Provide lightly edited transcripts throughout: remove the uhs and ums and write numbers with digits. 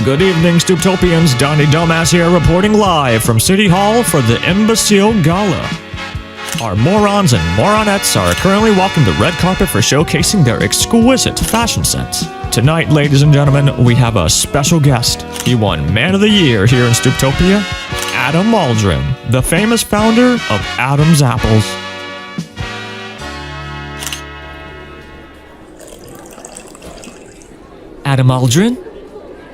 Good evening, STUPTOPIANs. Donnie Dumbass here, reporting live from City Hall for the Imbecile Gala. Our morons and moronettes are currently walking the red carpet for showcasing their exquisite fashion sense. Tonight, ladies and gentlemen, we have a special guest. He won Man of the Year here in STUPTOPIA, Adam Aldrin, the famous founder of Adam's Apples. Adam Aldrin?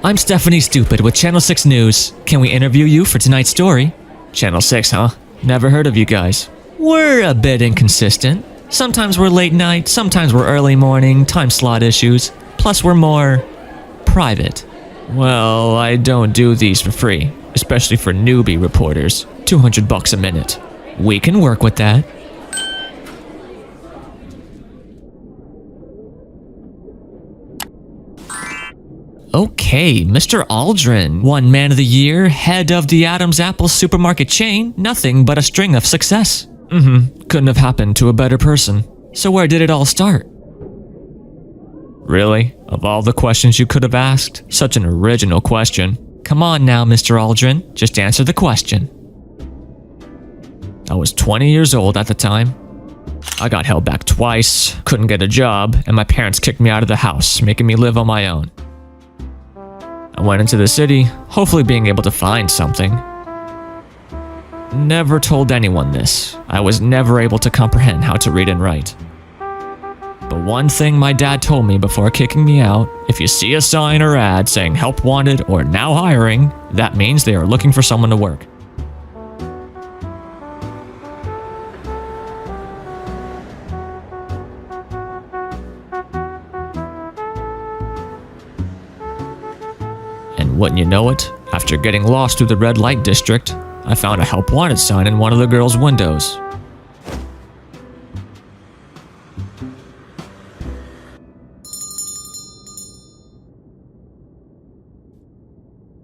I'm Stephanie Stupid with Channel 6 News. Can we interview you for tonight's story? Channel 6, huh? Never heard of you guys. We're a bit inconsistent. Sometimes we're late night, sometimes we're early morning, time slot issues. Plus we're more private. Well, I don't do these for free, especially for newbie reporters. $200 a minute. We can work with that. Okay, Mr. Aldrin, won Man of the Year, head of the Adam's Apple supermarket chain, nothing but a string of success. Couldn't have happened to a better person. So where did it all start? Really? Of all the questions you could have asked? Such an original question. Come on now, Mr. Aldrin, just answer the question. I was 20 years old at the time. I got held back twice, couldn't get a job, and my parents kicked me out of the house, making me live on my own. I went into the city, hopefully being able to find something. Never told anyone this. I was never able to comprehend how to read and write. But one thing my dad told me before kicking me out, if you see a sign or ad saying help wanted or now hiring, that means they are looking for someone to work. And wouldn't you know it, after getting lost through the red light district, I found a help wanted sign in one of the girls' windows.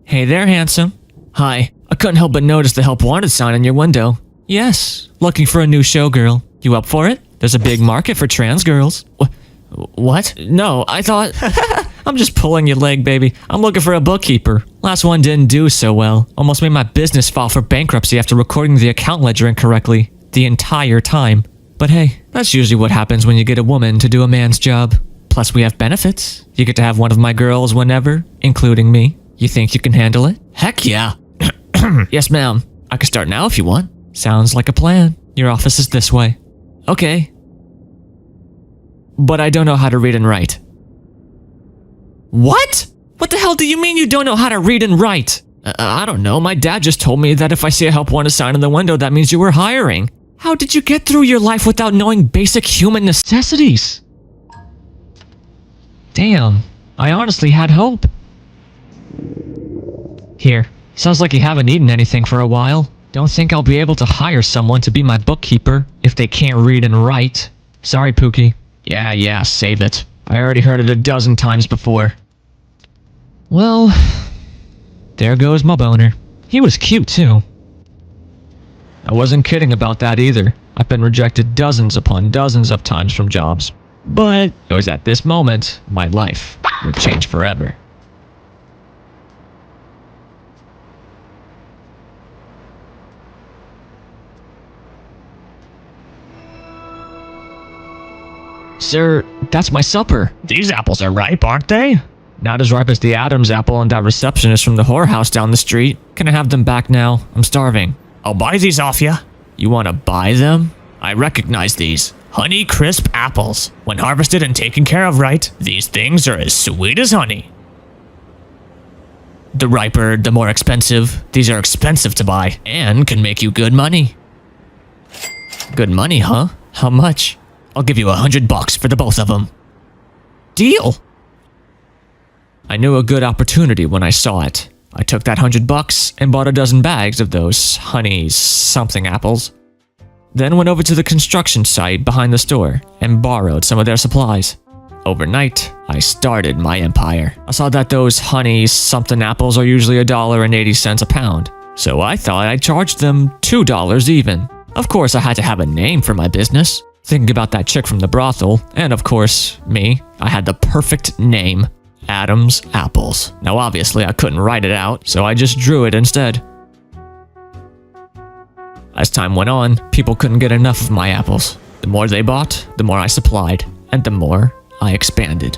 Hey there, handsome. Hi, I couldn't help but notice the help wanted sign in your window. Yes, looking for a new showgirl. You up for it? There's a big market for trans girls. What? No, I thought... I'm just pulling your leg, baby. I'm looking for a bookkeeper. Last one didn't do so well. Almost made my business file for bankruptcy after recording the account ledger incorrectly. The entire time. But hey, that's usually what happens when you get a woman to do a man's job. Plus we have benefits. You get to have one of my girls whenever, including me. You think you can handle it? Heck yeah. Yes, ma'am. I can start now if you want. Sounds like a plan. Your office is this way. Okay. But I don't know how to read and write. What? What the hell do you mean you don't know how to read and write? I don't know. My dad just told me that if I see a help wanted sign in the window, that means you were hiring. How did you get through your life without knowing basic human necessities? Damn, I honestly had hope. Here, sounds like you haven't eaten anything for a while. Don't think I'll be able to hire someone to be my bookkeeper if they can't read and write. Sorry, Pookie. Yeah, save it. I already heard it a dozen times before. Well, there goes my boner. He was cute too. I wasn't kidding about that either. I've been rejected dozens upon dozens of times from jobs. But it was at this moment my life would change forever. Sir, that's my supper. These apples are ripe, aren't they? Not as ripe as the Adam's apple and that receptionist from the whorehouse down the street. Can I have them back now? I'm starving. I'll buy these off ya. You want to buy them? I recognize these. Honey crisp apples. When harvested and taken care of right, these things are as sweet as honey. The riper, the more expensive. These are expensive to buy and can make you good money. Good money, huh? How much? I'll give you $100 for the both of them. Deal! I knew a good opportunity when I saw it. I took that $100 and bought a dozen bags of those honey something apples. Then went over to the construction site behind the store and borrowed some of their supplies. Overnight, I started my empire. I saw that those honey something apples are usually $1.80 a pound. So I thought I'd charge them $2 even. Of course, I had to have a name for my business. Thinking about that chick from the brothel, and of course, me, I had the perfect name. Adam's apples. Now obviously I couldn't write it out, so I just drew it instead. As time went on, people couldn't get enough of my apples. The more they bought, the more I supplied, and the more I expanded.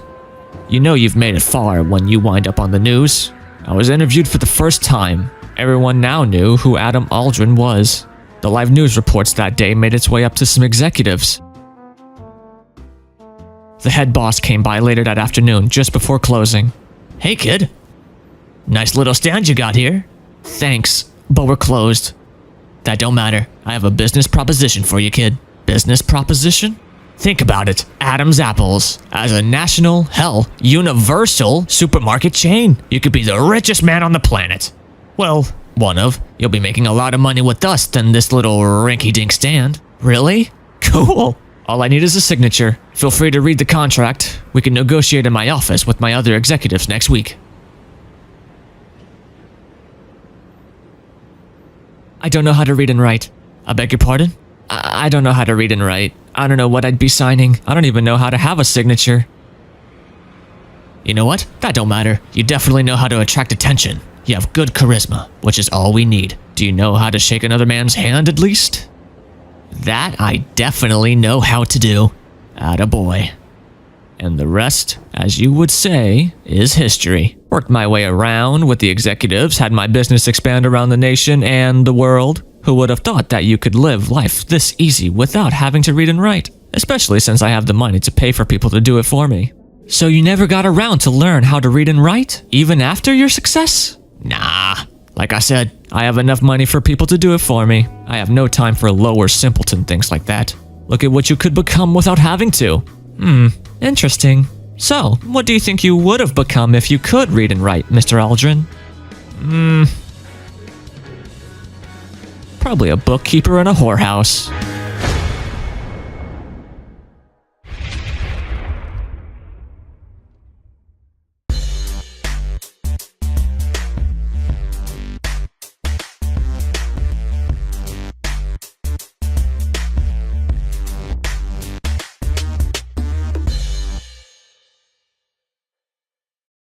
You know you've made it far when you wind up on the news. I was interviewed for the first time. Everyone now knew who Adam Aldrin was. The live news reports that day made its way up to some executives. The head boss came by later that afternoon, just before closing. Hey kid, nice little stand you got here. Thanks, but we're closed. That don't matter. I have a business proposition for you, kid. Business proposition? Think about it. Adam's Apples. As a national, hell, universal supermarket chain, you could be the richest man on the planet. Well, one of. You'll be making a lot of money with us than this little rinky-dink stand. Really? Cool. All I need is a signature. Feel free to read the contract. We can negotiate in my office with my other executives next week. I don't know how to read and write. I beg your pardon? I don't know how to read and write. I don't know what I'd be signing. I don't even know how to have a signature. You know what? That don't matter. You definitely know how to attract attention. You have good charisma, which is all we need. Do you know how to shake another man's hand at least? That I definitely know how to do. Attaboy. And the rest, as you would say, is history. Worked my way around with the executives, had my business expand around the nation and the world. Who would have thought that you could live life this easy without having to read and write? Especially since I have the money to pay for people to do it for me. So you never got around to learn how to read and write, even after your success? Nah. Like I said, I have enough money for people to do it for me. I have no time for lower simpleton things like that. Look at what you could become without having to. Interesting. So, what do you think you would have become if you could read and write, Mr. Aldrin? Probably a bookkeeper in a whorehouse.